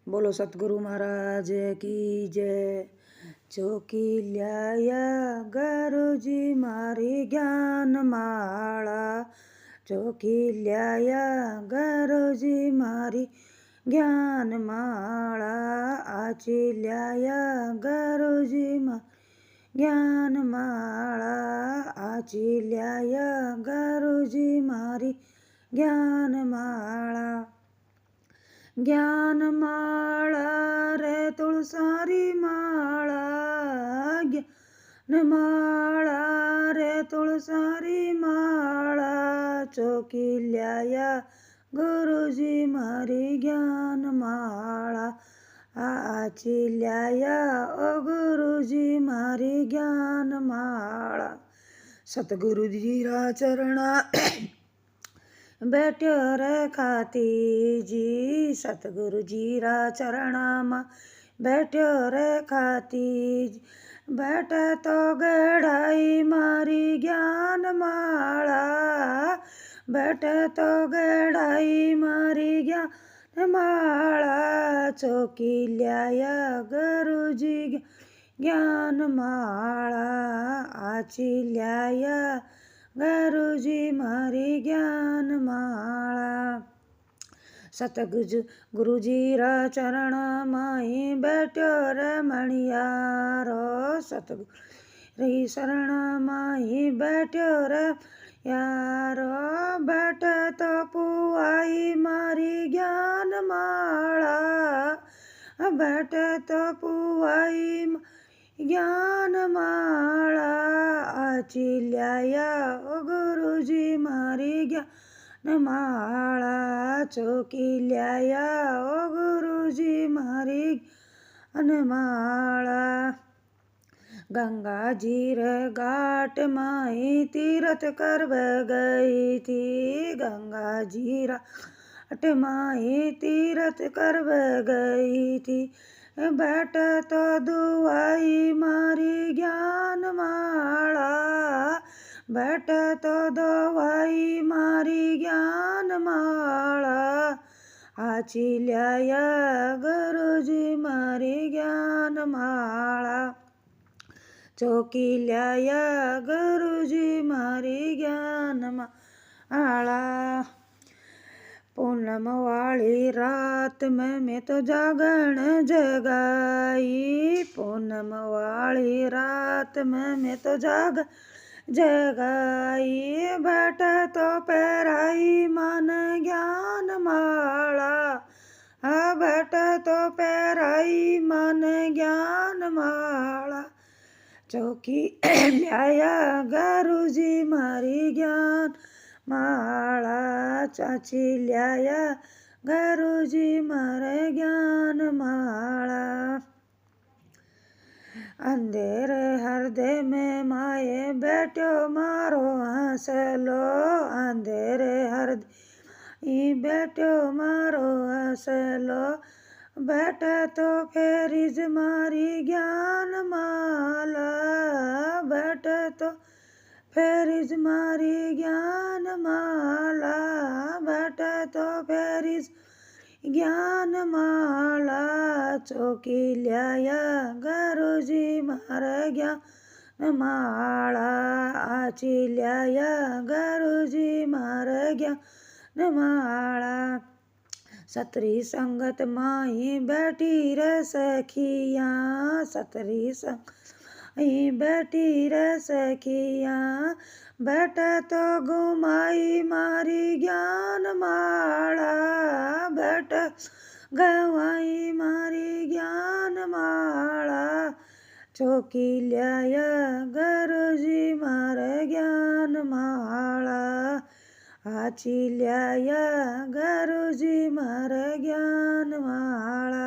बोलो सतगुरु महाराज की जय। चौकी ल्याया गुरुजी मारी ज्ञान माला, चौकी ल्याया गुरुजी मारी ज्ञान माला, आची ल्याया गुरुजी मारी ज्ञान माला, आची ल्याया गुरुजी मारी ज्ञान माला। ज्ञान माला रे तुळसारी माळा, ज्ञान माळा रे तुळसारी माळा, चौकी ल्याया गुरुजी मारी ज्ञान माळा, आची ल्याया ओ गुरुजी मारी ज्ञान माळा। सतगुरु जी रा चरणा बैठ्यो रे खाती जी, सतगुरु जी रा चरणा मा बैठ्यो रे खाती जी, बैठे तो गढ़ाई मारी ज्ञान माला, बैठे तो गढ़ाई मारी ज्ञान माला, चौकी ल्याया गुरुजी ज्ञान माला, आची ल्याया गुरुजी मारी ज्ञान माला। सतगुरुजी रा चरण माही बैठ्यो रे मणियारो, सतगुरु री शरण माही बैठ्यो रे यारो, बैठे तो पुआई मारी ज्ञान माला, बैठे तो पुआई ज्ञान माला, आची ल्याया ओ गुरुजी मारी ज्ञान माला, चौकी ल्याया ओ गुरुजी मारी ज्ञान माला। गंगा जी रे घाट माही तीरथ करव गई थी, गंगा जी रा घाट माही तीरथ करव गई थी, बैठे तो दुआई मारी ज्ञान माला, बैठे तो दुआई मारी ज्ञान माला, आची ल्याया गुरुजी मारी ज्ञान माला, चौकी ल्याया गुरुजी मारी ज्ञान माला। पूनम वाली रात में मैं तो जागरण जगाई, पूनम वाली रात में मैं तो जगाई, बैठे तो पैराई मन ज्ञान माला, बैठे तो पैराई मन ज्ञान माला, चौकी ल्याया गुरुजी मारी ज्ञान माला, चाची ल्याया गुरुजी मारे ज्ञान माला। अंधेरे हृदय में माए बैठ्यो मारो हंसलो, अंधेरे हृदय बैठ्यो मारो हंसलो, बैठे तो फेरिज मारी ज्ञान माला, बैठे तो फेरिज मारी ज्ञान माला, बैठे तो फेरिज ज्ञान माला, चौकी ल्याया गुरुजी मारे ज्ञान माला, आची ल्याया गुरुजी मारे ज्ञान माला। सतरी संगत माही बैठी रे सखिया, सतरी संगत माही बैठी रे सखिया, बैठे तो घुमाई मारी ज्ञान माला, बैठे गवाई मारी ज्ञान माला, चौकी ल्याया गुरुजी मारे ज्ञान माला, आची ल्याया गुरुजी मारे ज्ञान माला।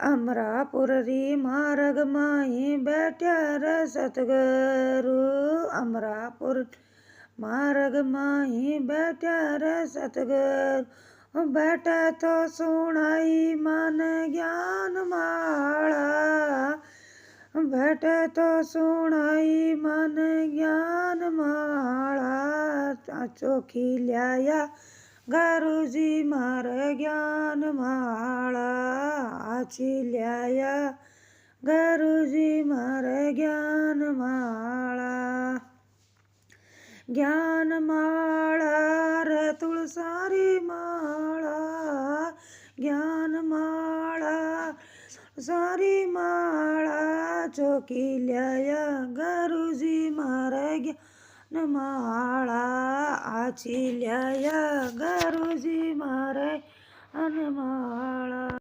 अमरापुर री मार्ग माही बैठ्या रे सतगुरु, अमरापुर मार्ग माही बैठ्या रे सतगुरु, बैठे तो सुनाई मन ज्ञान माला, बैठे तो सुनाई मन ज्ञान माला, चौकी ल्याया ગુરુજી મારે જ્ઞાન માળા આચીલ્યા ગુરુજી મારે જ્ઞાન માળા જ્ઞાન માળા રે તુલસારી માળા જ્ઞાન માળા સારી માળા ચોકી લ્યા ગુરુજી મારે જ્ઞાન માળા આચી લ્યા ગુરુજી મારે જ્ઞાન માળા